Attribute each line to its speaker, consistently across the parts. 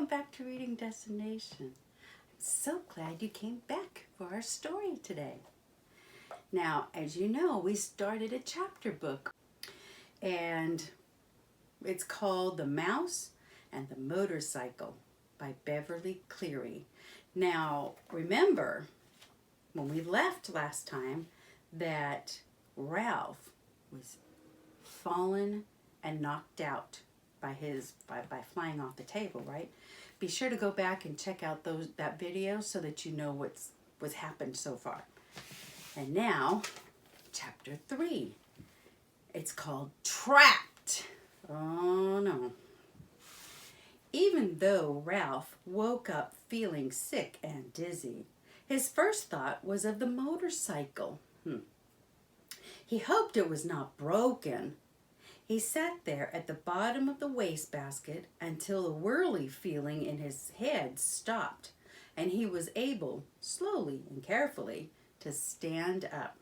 Speaker 1: back to Reading Destination. I'm so glad you came back for our story today. Now, as you know, we started a chapter book, and it's called The Mouse and the Motorcycle by Beverly Cleary. Now, remember, when we left last time, that Ralph was fallen and knocked out by flying off the table, right? Be sure to go back and check out that video so that you know what's happened so far. And now, chapter 3. It's called Trapped. Oh no. Even though Ralph woke up feeling sick and dizzy, his first thought was of the motorcycle. He hoped it was not broken. He sat there at the bottom of the wastebasket until the whirly feeling in his head stopped, and he was able, slowly and carefully, to stand up.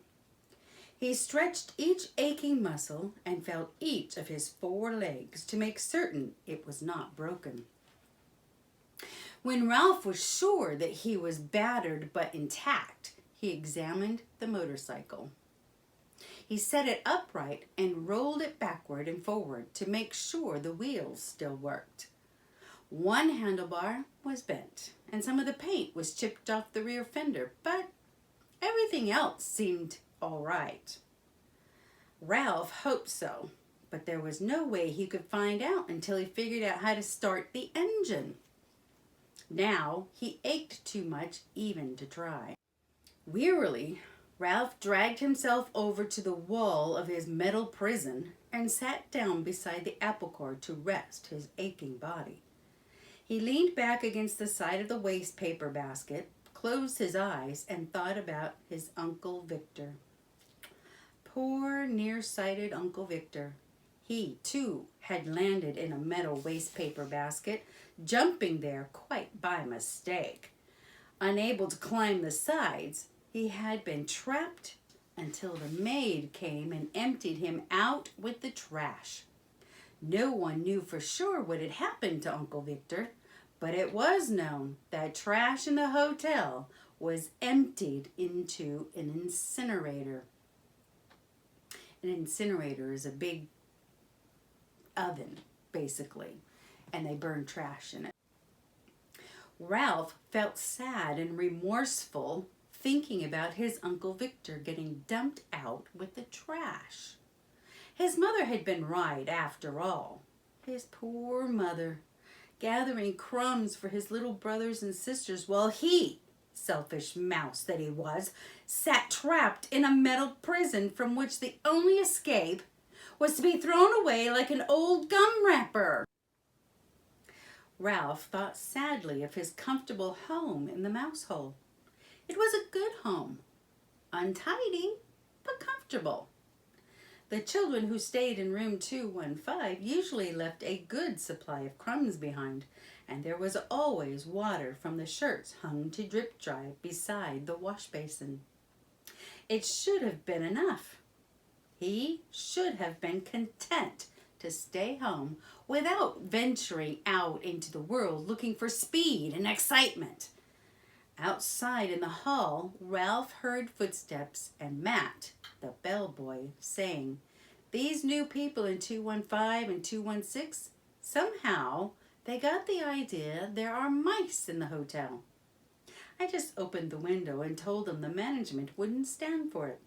Speaker 1: He stretched each aching muscle and felt each of his 4 legs to make certain it was not broken. When Ralph was sure that he was battered but intact, he examined the motorcycle. He set it upright and rolled it backward and forward to make sure the wheels still worked. One handlebar was bent, and some of the paint was chipped off the rear fender, but everything else seemed all right. Ralph hoped so, but there was no way he could find out until he figured out how to start the engine. Now he ached too much even to try. Wearily, Ralph dragged himself over to the wall of his metal prison and sat down beside the apple core to rest his aching body. He leaned back against the side of the waste paper basket, closed his eyes, and thought about his Uncle Victor. Poor, nearsighted Uncle Victor. He, too, had landed in a metal waste paper basket, jumping there quite by mistake. Unable to climb the sides, he had been trapped until the maid came and emptied him out with the trash. No one knew for sure what had happened to Uncle Victor, but it was known that trash in the hotel was emptied into an incinerator. An incinerator is a big oven, basically, and they burn trash in it. Ralph felt sad and remorseful thinking about his Uncle Victor getting dumped out with the trash. His mother had been right after all. His poor mother, gathering crumbs for his little brothers and sisters while he, selfish mouse that he was, sat trapped in a metal prison from which the only escape was to be thrown away like an old gum wrapper. Ralph thought sadly of his comfortable home in the mouse hole. It was a good home, untidy, but comfortable. The children who stayed in room 215 usually left a good supply of crumbs behind, and there was always water from the shirts hung to drip dry beside the wash basin. It should have been enough. He should have been content to stay home without venturing out into the world looking for speed and excitement. Outside in the hall, Ralph heard footsteps and Matt, the bellboy, saying, "These new people in 215 and 216, somehow they got the idea there are mice in the hotel. I just opened the window and told them the management wouldn't stand for it."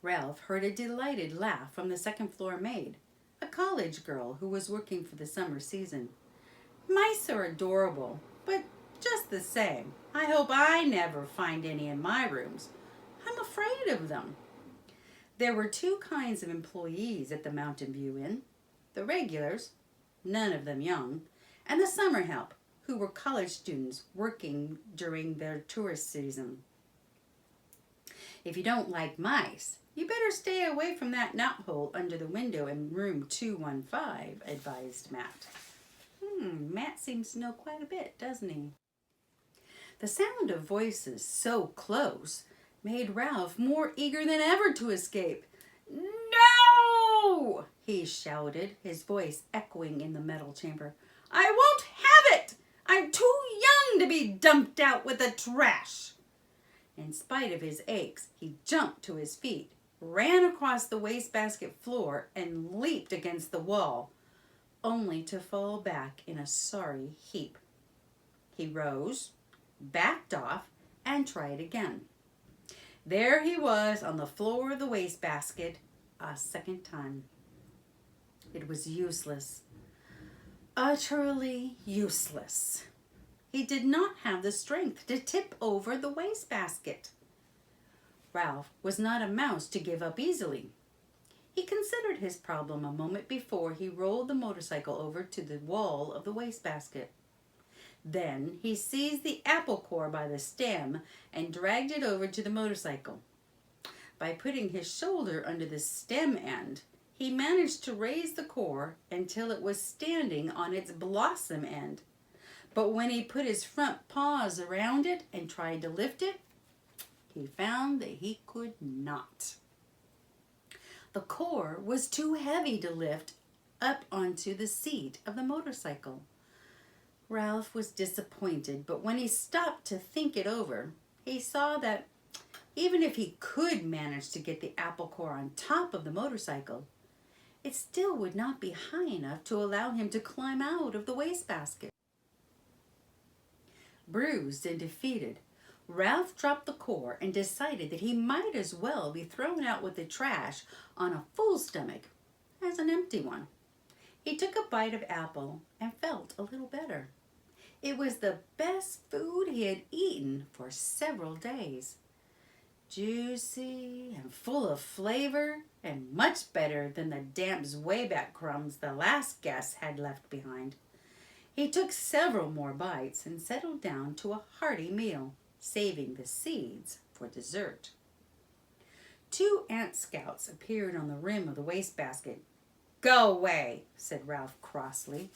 Speaker 1: Ralph heard a delighted laugh from the second-floor maid, a college girl who was working for the summer season. "Mice are adorable, but just the same, I hope I never find any in my rooms. I'm afraid of them." There were 2 kinds of employees at the Mountain View Inn: the regulars, none of them young, and the summer help, who were college students working during their tourist season. "If you don't like mice, you better stay away from that knothole under the window in room 215, advised Matt. Matt seems to know quite a bit, doesn't he? The sound of voices so close made Ralph more eager than ever to escape. "No!" he shouted, his voice echoing in the metal chamber. "I won't to be dumped out with the trash. In spite of his aches, he jumped to his feet, ran across the wastebasket floor, and leaped against the wall, only to fall back in a sorry heap. He rose, backed off, and tried again. There he was on the floor of the wastebasket a second time. It was useless. Utterly useless. He did not have the strength to tip over the wastebasket. Ralph was not a mouse to give up easily. He considered his problem a moment before he rolled the motorcycle over to the wall of the wastebasket. Then he seized the apple core by the stem and dragged it over to the motorcycle. By putting his shoulder under the stem end, he managed to raise the core until it was standing on its blossom end. But when he put his front paws around it and tried to lift it, he found that he could not. The core was too heavy to lift up onto the seat of the motorcycle. Ralph was disappointed, but when he stopped to think it over, he saw that even if he could manage to get the apple core on top of the motorcycle, it still would not be high enough to allow him to climb out of the wastebasket. Bruised and defeated, Ralph dropped the core and decided that he might as well be thrown out with the trash on a full stomach as an empty one. He took a bite of apple and felt a little better. It was the best food he had eaten for several days. Juicy and full of flavor, and much better than the damp zwieback crumbs the last guest had left behind. He took several more bites and settled down to a hearty meal, saving the seeds for dessert. 2 ant scouts appeared on the rim of the wastebasket. "Go away," said Ralph crossly,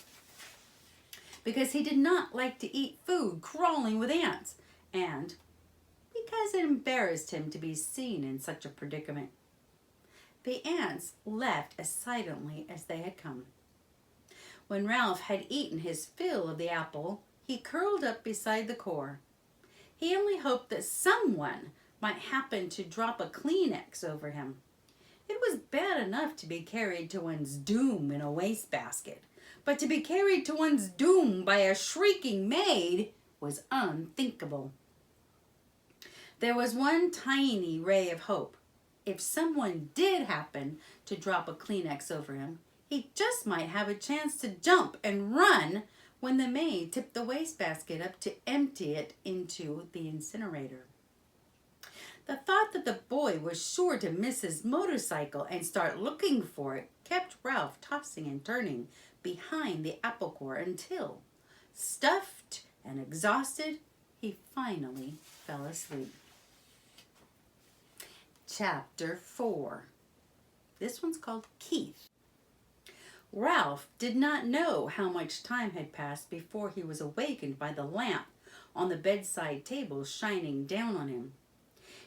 Speaker 1: because he did not like to eat food crawling with ants, and because it embarrassed him to be seen in such a predicament. The ants left as silently as they had come. When Ralph had eaten his fill of the apple, he curled up beside the core. He only hoped that someone might happen to drop a Kleenex over him. It was bad enough to be carried to one's doom in a wastebasket, but to be carried to one's doom by a shrieking maid was unthinkable. There was one tiny ray of hope. If someone did happen to drop a Kleenex over him, he just might have a chance to jump and run when the maid tipped the wastebasket up to empty it into the incinerator. The thought that the boy was sure to miss his motorcycle and start looking for it kept Ralph tossing and turning behind the apple core until, stuffed and exhausted, he finally fell asleep. Chapter 4. This one's called Keith. Ralph did not know how much time had passed before he was awakened by the lamp on the bedside table shining down on him.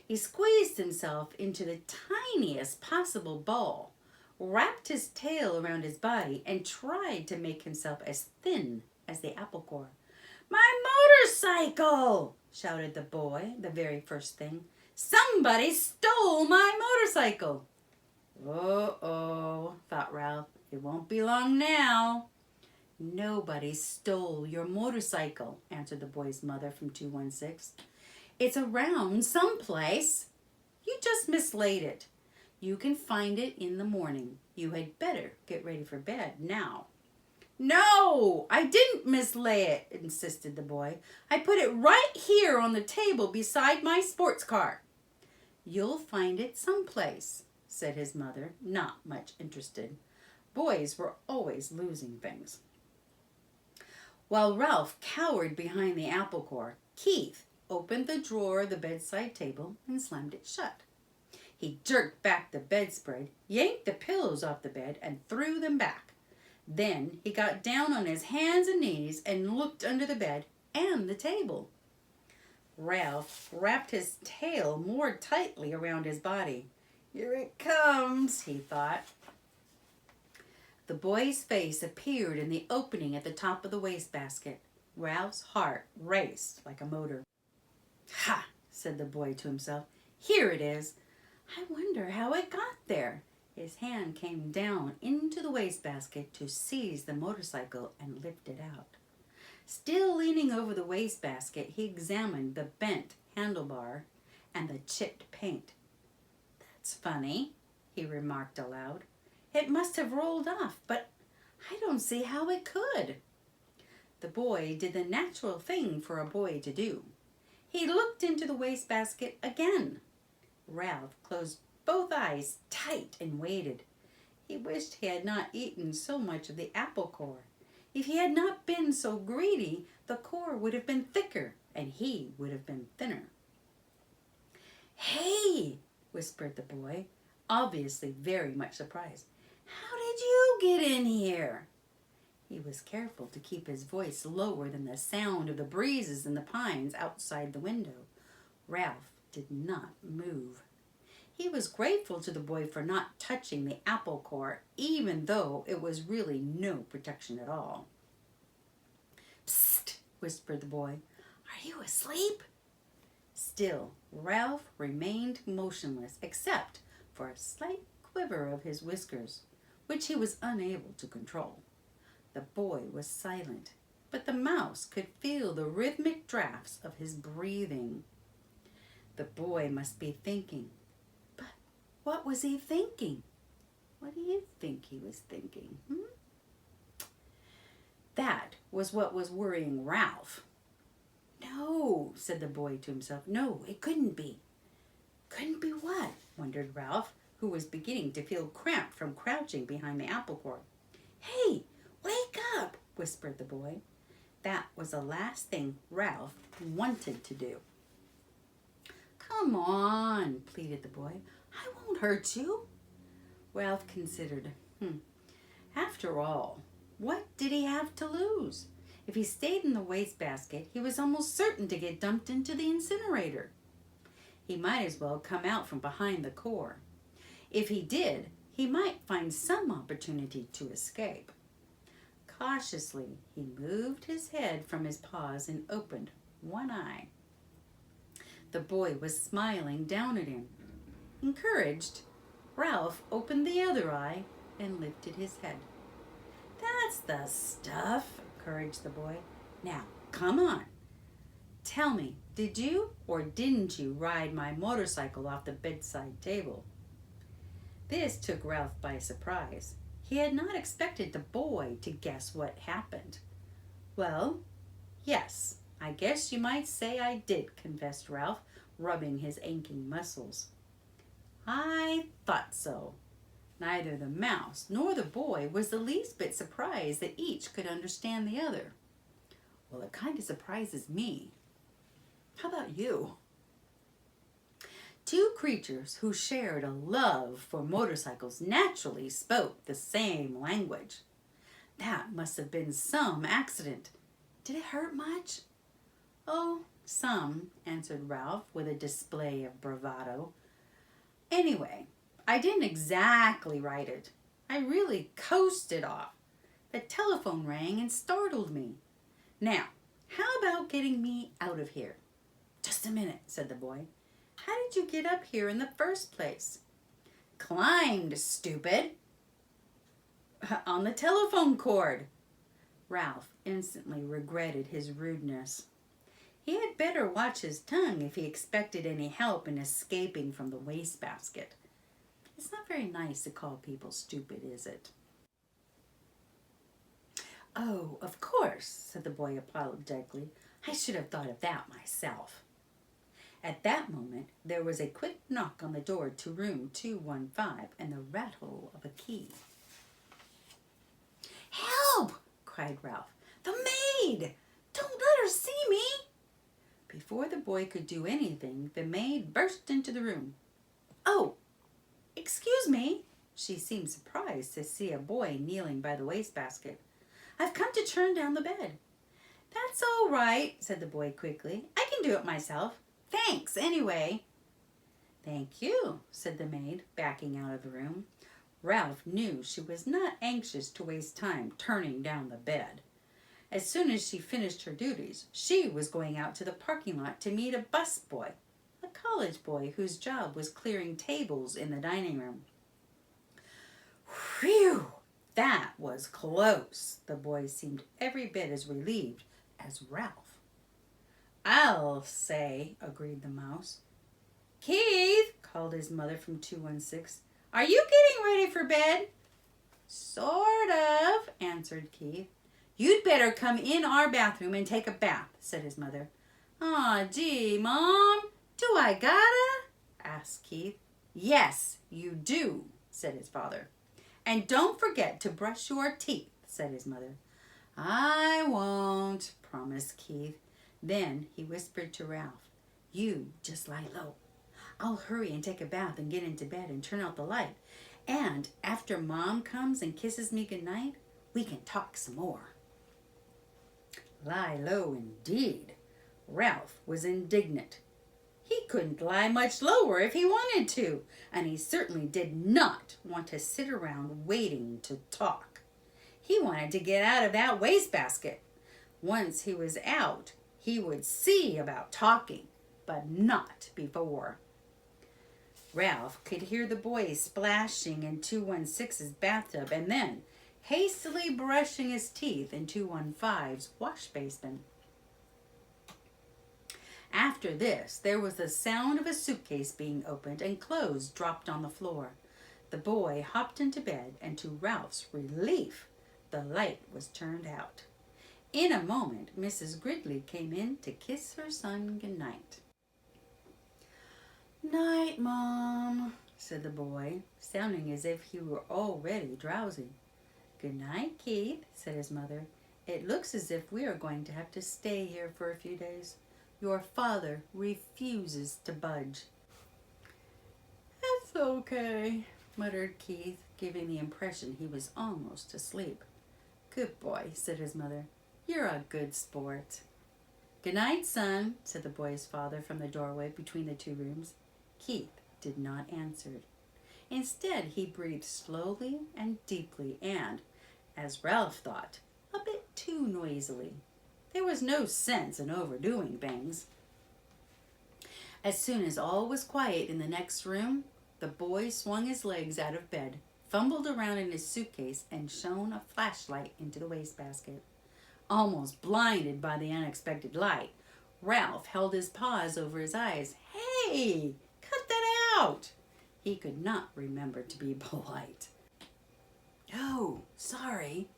Speaker 1: He squeezed himself into the tiniest possible ball, wrapped his tail around his body, and tried to make himself as thin as the apple core. "My motorcycle!" shouted the boy, the very first thing. "Somebody stole my motorcycle!" "Uh-oh," thought Ralph. "It won't be long now." "Nobody stole your motorcycle," answered the boy's mother from 216. "It's around someplace. You just mislaid it. You can find it in the morning. You had better get ready for bed now." "No, I didn't mislay it," insisted the boy. "I put it right here on the table beside my sports car." "You'll find it someplace," said his mother, not much interested. Boys were always losing things. While Ralph cowered behind the apple core, Keith opened the drawer of the bedside table and slammed it shut. He jerked back the bedspread, yanked the pillows off the bed, and threw them back. Then he got down on his hands and knees and looked under the bed and the table. Ralph wrapped his tail more tightly around his body. "Here it comes," he thought. The boy's face appeared in the opening at the top of the wastebasket. Ralph's heart raced like a motor. "Ha!" said the boy to himself. "Here it is. I wonder how it got there." His hand came down into the wastebasket to seize the motorcycle and lift it out. Still leaning over the wastebasket, he examined the bent handlebar and the chipped paint. "That's funny," he remarked aloud. "It must have rolled off, but I don't see how it could." The boy did the natural thing for a boy to do. He looked into the wastebasket again. Ralph closed both eyes tight and waited. He wished he had not eaten so much of the apple core. If he had not been so greedy, the core would have been thicker and he would have been thinner. "Hey!" whispered the boy, obviously very much surprised. "How did you get in here?" He was careful to keep his voice lower than the sound of the breezes in the pines outside the window. Ralph did not move. He was grateful to the boy for not touching the apple core, even though it was really no protection at all. "Psst!" whispered the boy. "Are you asleep?" Still, Ralph remained motionless, except for a slight quiver of his whiskers, which he was unable to control. The boy was silent, but the mouse could feel the rhythmic drafts of his breathing. The boy must be thinking. But what was he thinking? What do you think he was thinking? That was what was worrying Ralph. "No," said the boy to himself. "No, it couldn't be." "Couldn't be what?" wondered Ralph, who was beginning to feel cramped from crouching behind the apple core. "Hey, wake up!" whispered the boy. That was the last thing Ralph wanted to do. "Come on," pleaded the boy. "I won't hurt you." Ralph considered. After all, what did he have to lose? If he stayed in the wastebasket, he was almost certain to get dumped into the incinerator. He might as well come out from behind the core. If he did, he might find some opportunity to escape. Cautiously, he moved his head from his paws and opened one eye. The boy was smiling down at him. Encouraged, Ralph opened the other eye and lifted his head. "That's the stuff," encouraged the boy. "Now, come on. Tell me, did you or didn't you ride my motorcycle off the bedside table?" This took Ralph by surprise. He had not expected the boy to guess what happened. "Well, yes, I guess you might say I did," confessed Ralph, rubbing his aching muscles. "I thought so." Neither the mouse nor the boy was the least bit surprised that each could understand the other. "Well, it kind of surprises me. How about you?" Two creatures who shared a love for motorcycles naturally spoke the same language. That must have been some accident. Did it hurt much? "Oh, some," answered Ralph with a display of bravado. "Anyway, I didn't exactly ride it. I really coasted off. The telephone rang and startled me. Now, how about getting me out of here?" "Just a minute," said the boy. "How did you get up here in the first place?" "Climbed, stupid." "On the telephone cord." Ralph instantly regretted his rudeness. He had better watch his tongue if he expected any help in escaping from the wastebasket. It's not very nice to call people stupid, is it? "Oh, of course," said the boy apologetically. "I should have thought of that myself." At that moment, there was a quick knock on the door to room 215 and the rattle of a key. "Help!" cried Ralph. "The maid! Don't let her see me!" Before the boy could do anything, the maid burst into the room. "Oh, excuse me." She seemed surprised to see a boy kneeling by the wastebasket. "I've come to turn down the bed." "That's all right," said the boy quickly. "I can do it myself. Thanks, anyway." "Thank you," said the maid, backing out of the room. Ralph knew she was not anxious to waste time turning down the bed. As soon as she finished her duties, she was going out to the parking lot to meet a busboy, a college boy whose job was clearing tables in the dining room. Whew! That was close. The boy seemed every bit as relieved as Ralph. I'll say, agreed the mouse. Keith, called his mother from 216, are you getting ready for bed? Sort of, answered Keith. You'd better come in our bathroom and take a bath, said his mother. Aw, gee, Mom, do I gotta? Asked Keith. Yes, you do, said his father. And don't forget to brush your teeth, said his mother. I won't, promised Keith. Then he whispered to Ralph, you just lie low. I'll hurry and take a bath and get into bed and turn out the light. And after Mom comes and kisses me goodnight, we can talk some more. Lie low indeed. Ralph was indignant. He couldn't lie much lower if he wanted to, and he certainly did not want to sit around waiting to talk. He wanted to get out of that wastebasket. Once he was out, he would see about talking, but not before. Ralph could hear the boys splashing in 216's bathtub and then hastily brushing his teeth in 215's wash basin. After this, there was the sound of a suitcase being opened and clothes dropped on the floor. The boy hopped into bed, and to Ralph's relief, the light was turned out. In a moment, Mrs. Gridley came in to kiss her son goodnight. Night, Mom, said the boy, sounding as if he were already drowsy. Good night, Keith, said his mother. It looks as if we are going to have to stay here for a few days. Your father refuses to budge. That's okay, muttered Keith, giving the impression he was almost asleep. Good boy, said his mother. You're a good sport. Good night, son, said the boy's father from the doorway between the two rooms. Keith did not answer. Instead, he breathed slowly and deeply and, as Ralph thought, a bit too noisily. There was no sense in overdoing things. As soon as all was quiet in the next room, the boy swung his legs out of bed, fumbled around in his suitcase, and shone a flashlight into the wastebasket. Almost blinded by the unexpected light, Ralph held his paws over his eyes. Hey, cut that out! He could not remember to be polite. Oh, sorry.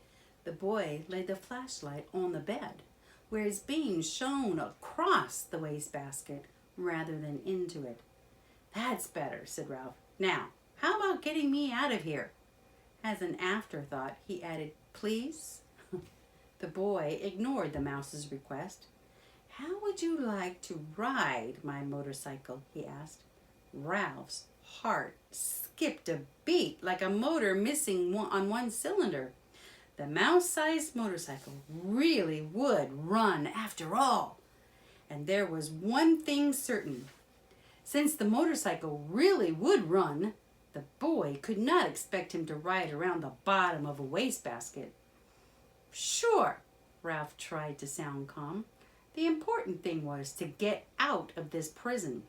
Speaker 1: The boy laid the flashlight on the bed, where his beam shone across the wastebasket rather than into it. That's better, said Ralph. Now, how about getting me out of here? As an afterthought, he added, please? The boy ignored the mouse's request. How would you like to ride my motorcycle? He asked. Ralph's heart skipped a beat like a motor missing on one cylinder. The mouse-sized motorcycle really would run after all. And there was one thing certain. Since the motorcycle really would run, the boy could not expect him to ride around the bottom of a wastebasket. Sure, Ralph tried to sound calm. The important thing was to get out of this prison.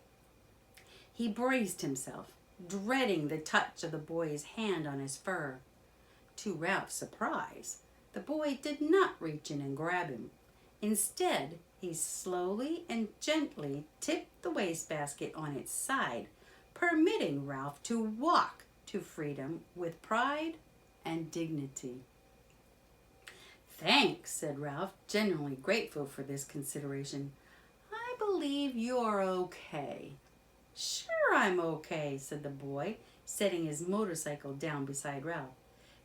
Speaker 1: He braced himself, dreading the touch of the boy's hand on his fur. To Ralph's surprise, the boy did not reach in and grab him. Instead, he slowly and gently tipped the wastebasket on its side, permitting Ralph to walk to freedom with pride and dignity. Thanks, said Ralph, genuinely grateful for this consideration. I believe you're okay. Sure I'm okay, said the boy, setting his motorcycle down beside Ralph.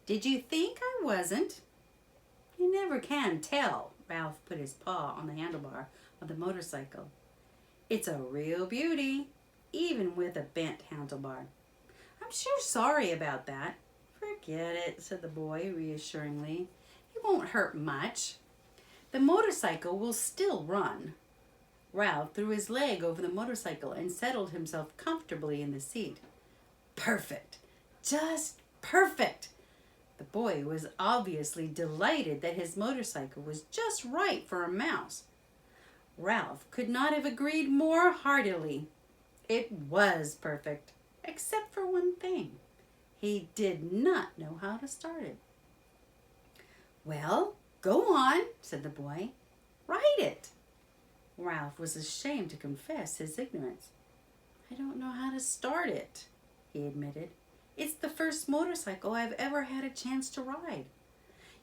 Speaker 1: Did you think I wasn't? You never can tell. Ralph put his paw on the handlebar of the motorcycle. It's a real beauty, even with a bent handlebar. I'm sure sorry about that. Forget it, said the boy reassuringly. It won't hurt much. The motorcycle will still run. Ralph threw his leg over the motorcycle and settled himself comfortably in the seat. Perfect. Just perfect. The boy was obviously delighted that his motorcycle was just right for a mouse. Ralph could not have agreed more heartily. It was perfect, except for one thing. He did not know how to start it. "Well, go on," said the boy. "Ride it." Ralph was ashamed to confess his ignorance. "I don't know how to start it," he admitted. "It's the first motorcycle I've ever had a chance to ride."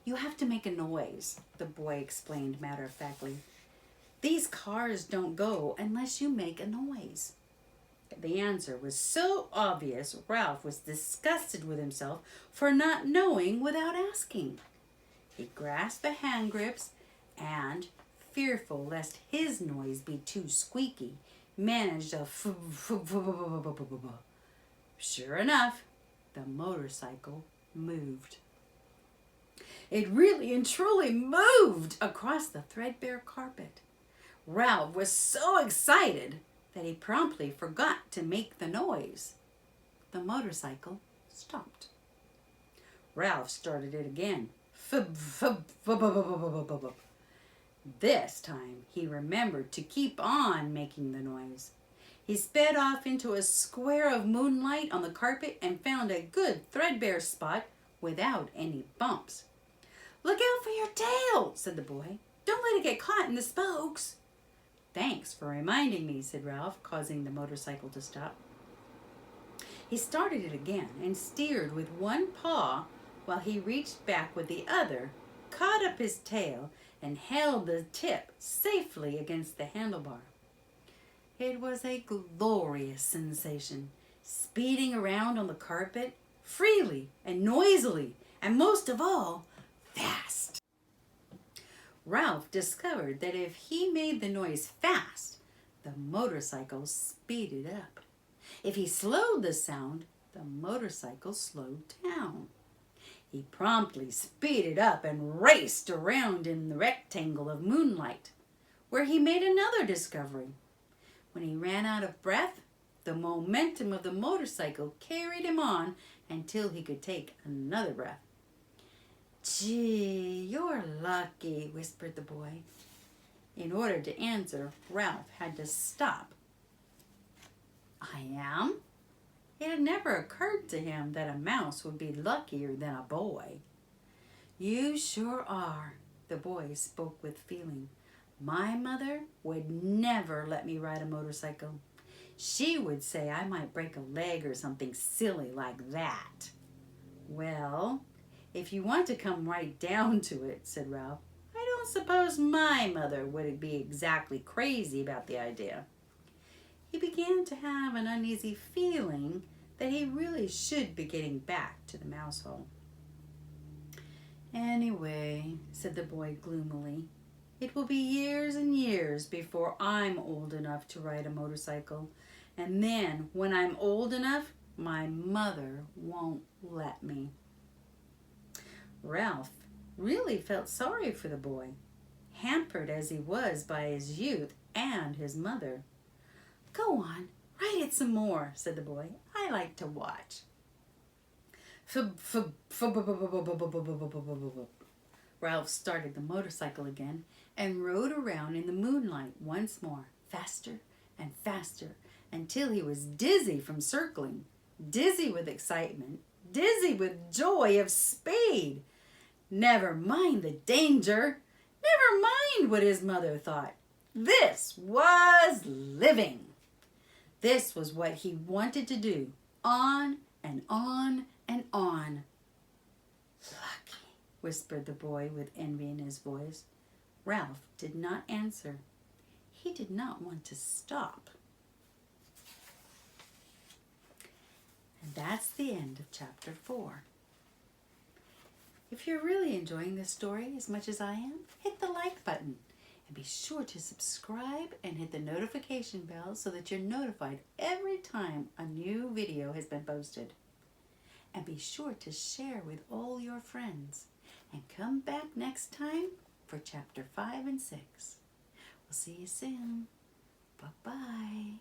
Speaker 1: "You have to make a noise," the boy explained matter-of-factly. "These cars don't go unless you make a noise." The answer was so obvious, Ralph was disgusted with himself for not knowing without asking. He grasped the hand grips and, fearful lest his noise be too squeaky, managed a Sure enough, the motorcycle moved. It really and truly moved across the threadbare carpet. Ralph was so excited that he promptly forgot to make the noise. The motorcycle stopped. Ralph started it again. This time he remembered to keep on making the noise. He sped off into a square of moonlight on the carpet and found a good threadbare spot without any bumps. "Look out for your tail," said the boy. "Don't let it get caught in the spokes." "Thanks for reminding me," said Ralph, causing the motorcycle to stop. He started it again and steered with one paw while he reached back with the other, caught up his tail, and held the tip safely against the handlebar. It was a glorious sensation, speeding around on the carpet, freely and noisily, and most of all, fast. Ralph discovered that if he made the noise fast, the motorcycle speeded up. If he slowed the sound, the motorcycle slowed down. He promptly speeded up and raced around in the rectangle of moonlight, where he made another discovery. When he ran out of breath, the momentum of the motorcycle carried him on until he could take another breath. "Gee, you're lucky," whispered the boy. In order to answer, Ralph had to stop. "I am?" It had never occurred to him that a mouse would be luckier than a boy. "You sure are," the boy spoke with feeling. "My mother would never let me ride a motorcycle. She would say I might break a leg or something silly like that." "Well, if you want to come right down to it," said Ralph, "I don't suppose my mother would be exactly crazy about the idea." He began to have an uneasy feeling that he really should be getting back to the mouse hole. "Anyway," said the boy gloomily, "it will be years and years before I'm old enough to ride a motorcycle. And then, when I'm old enough, my mother won't let me." Ralph really felt sorry for the boy, hampered as he was by his youth and his mother. "Go on, ride it some more," said the boy. "I like to watch." Ralph started the motorcycle again and rode around in the moonlight once more, faster and faster, until he was dizzy from circling, dizzy with excitement, dizzy with joy of speed. Never mind the danger. Never mind what his mother thought. This was living. This was what he wanted to do, on and on and on. "Lucky," whispered the boy with envy in his voice. Ralph did not answer. He did not want to stop. And that's the end of chapter 4. If you're really enjoying this story as much as I am, hit the like button. And be sure to subscribe and hit the notification bell so that you're notified every time a new video has been posted. And be sure to share with all your friends. And come back next time for chapter 5 and 6. We'll see you soon. Bye-bye.